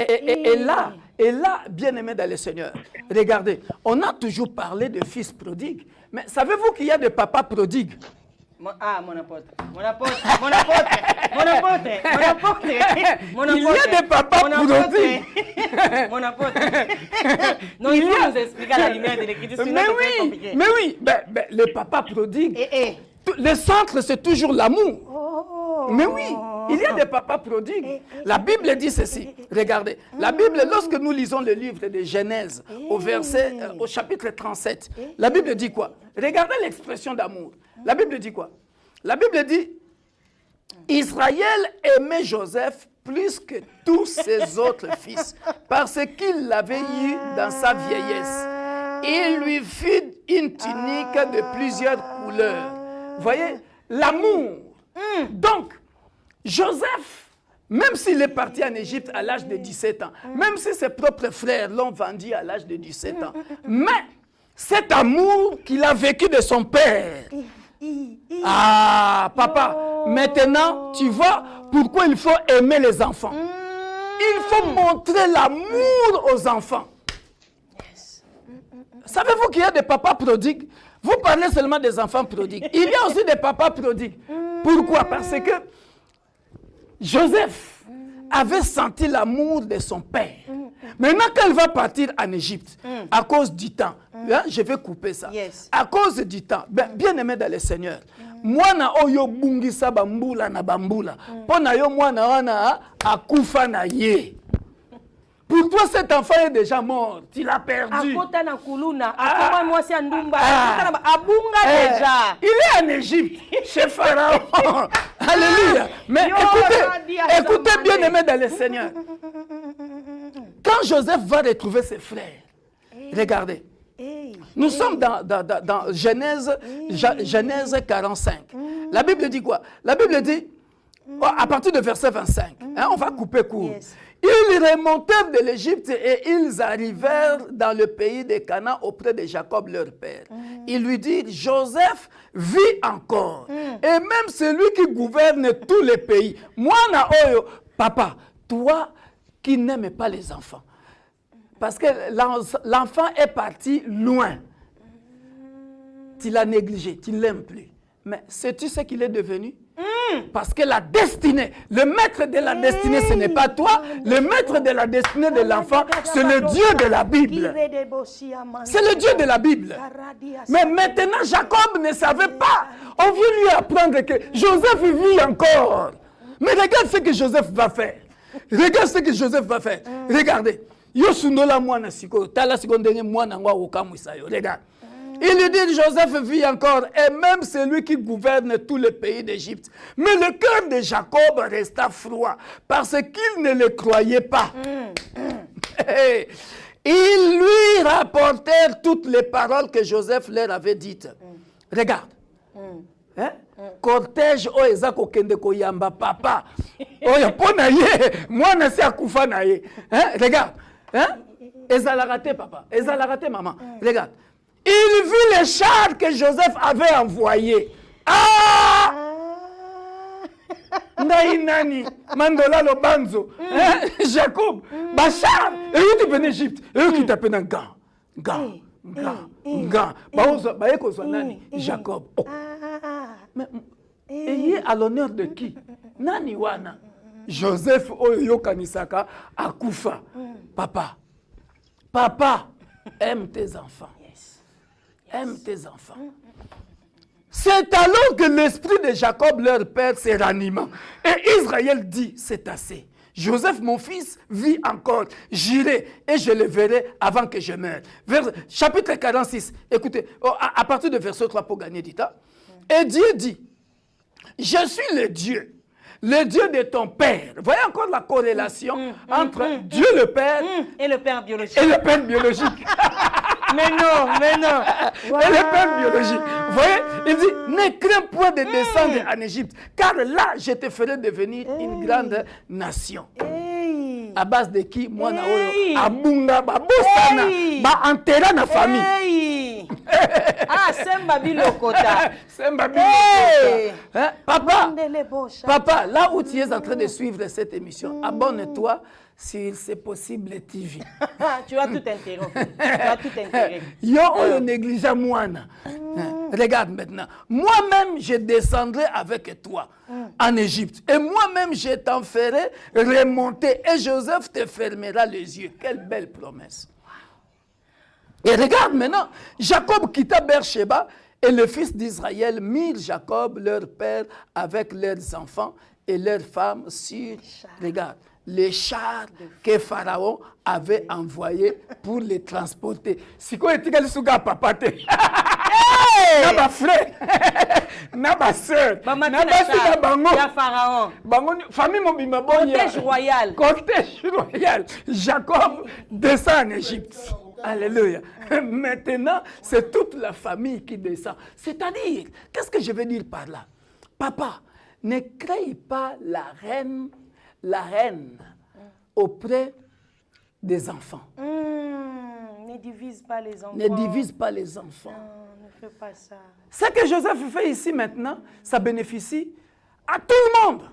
Et là, bien-aimés dans le Seigneur, regardez, on a toujours parlé de fils prodigue, mais savez-vous qu'il y a des papas prodigues? Mon apôtre. Il y a des papas prodigues. Mon apôtre. Non, il faut nous expliquer à la lumière de l'Écriture. Mais oui, les papas prodigues, le centre c'est toujours l'amour. Mais oui, il y a des papas prodigues. La Bible dit ceci. Regardez, la Bible, lorsque nous lisons le livre de Genèse, au chapitre 37, la Bible dit quoi? Regardez l'expression d'amour. La Bible dit quoi? La Bible dit, Israël aimait Joseph plus que tous ses autres fils, parce qu'il l'avait eu dans sa vieillesse. Il lui fit une tunique de plusieurs couleurs. Vous voyez, l'amour. Donc, Joseph, même s'il est parti en Égypte à l'âge de 17 ans, même si ses propres frères l'ont vendu à l'âge de 17 ans, mais cet amour qu'il a vécu de son père. Ah, papa, maintenant, tu vois pourquoi il faut aimer les enfants. Il faut montrer l'amour aux enfants. Savez-vous qu'il y a des papas prodigues? Vous parlez seulement des enfants prodigues. Il y a aussi des papas prodigues. Pourquoi? Parce que Joseph avait senti l'amour de son père. Maintenant, quand il va partir en Égypte, à cause du temps, je vais couper ça. À cause du temps, bien aimé dans le Seigneur, moi na oyo bungisa bambula na bambula, pona yo moi na wana akufa na ye. Pour toi, cet enfant est déjà mort. Tu l'as perdu. Il est en Égypte, chez Pharaon. Alléluia. Mais écoutez bien aimé dans le Seigneur. Quand Joseph va retrouver ses frères, regardez. Nous sommes dans Genèse 45. La Bible dit quoi? La Bible dit, à partir de verset 25, on va couper court. Ils remontèrent de l'Égypte et ils arrivèrent dans le pays de Canaan auprès de Jacob, leur père. Ils lui dirent, Joseph vit encore. Et même celui qui gouverne tous les pays. Moi, papa, toi qui n'aimes pas les enfants. Parce que l'enfant est parti loin. Tu l'as négligé, tu ne l'aimes plus. Mais sais-tu ce qu'il est devenu? Parce que la destinée, le maître de la destinée, ce n'est pas toi. Le maître de la destinée de l'enfant, c'est le Dieu de la Bible. C'est le Dieu de la Bible. Mais maintenant, Jacob ne savait pas. On vient lui apprendre que Joseph vit encore. Mais regarde ce que Joseph va faire. Regarde ce que Joseph va faire. Regardez. Regarde. Il lui dit, Joseph vit encore, et même celui qui gouverne tout le pays d'Égypte. Mais le cœur de Jacob resta froid, parce qu'il ne le croyait pas. Ils lui rapportèrent toutes les paroles que Joseph leur avait dites. Regarde. Cortège o ezako kende koyamba papa. Oya pona ye, mwana se akufa na ye. Regarde. Ezalagate papa, ezalagate maman. Regarde. Il vit les chars que Joseph avait envoyés. Ah! Naïnani, Mandola Lobanzo, Jacob, Bachar, et où tu es en Égypte, et où tu t'appelles un gant, Jacob. Mais ayez à l'honneur de qui? Nani wana? Joseph Oyo Kanisaka Akufa. Papa, aime tes enfants. Aime tes enfants. C'est alors que l'esprit de Jacob, leur père, se ranima. Et Israël dit, c'est assez. Joseph, mon fils, vit encore. J'irai et je le verrai avant que je meure. Chapitre 46, écoutez, à partir de verset 3 pour gagner du temps. Et Dieu dit, je suis le Dieu de ton père. Voyez encore la corrélation entre Dieu le Père et le Père biologique. Et le Père biologique. Mais non. Wow. Et le Père biologique. Vous voyez, il dit, ne crains point de descendre en Égypte, car là, je te ferai devenir une grande nation. À base de qui? Moi, Abunga, Babosana, Antera na famille. Ah, Semba Bilokota. Semba Bilokota. Papa, là où tu es en train de suivre cette émission, abonne-toi sur C'est possible TV. Tu as tout intérêt. Tu as tout intérêt. Yo, on néglige moi. Regarde maintenant. Moi-même, je descendrai avec toi en Égypte. Et moi-même, je t'en ferai remonter. Et Joseph te fermera les yeux. Quelle belle promesse. Et regarde maintenant, Jacob quitta Beersheba et les fils d'Israël mirent Jacob, leur père, avec leurs enfants et leurs femmes sur, regarde, les chars que Pharaon avait envoyés pour les transporter. Si quoi est-il que suga papa te? Naba frère, naba sœur, naba sœur bango. Ya Pharaon. Bango famille mobimba boya. Cortège royal. Cortège royal. Jacob descend en Égypte. Alléluia. Maintenant, c'est toute la famille qui descend. C'est-à-dire, qu'est-ce que je veux dire par là? Papa, ne crée pas la reine auprès des enfants. Ne divise pas les enfants. Ne divise pas les enfants. Non, ne fais pas ça. Ce que Joseph fait ici maintenant, ça bénéficie à tout le monde.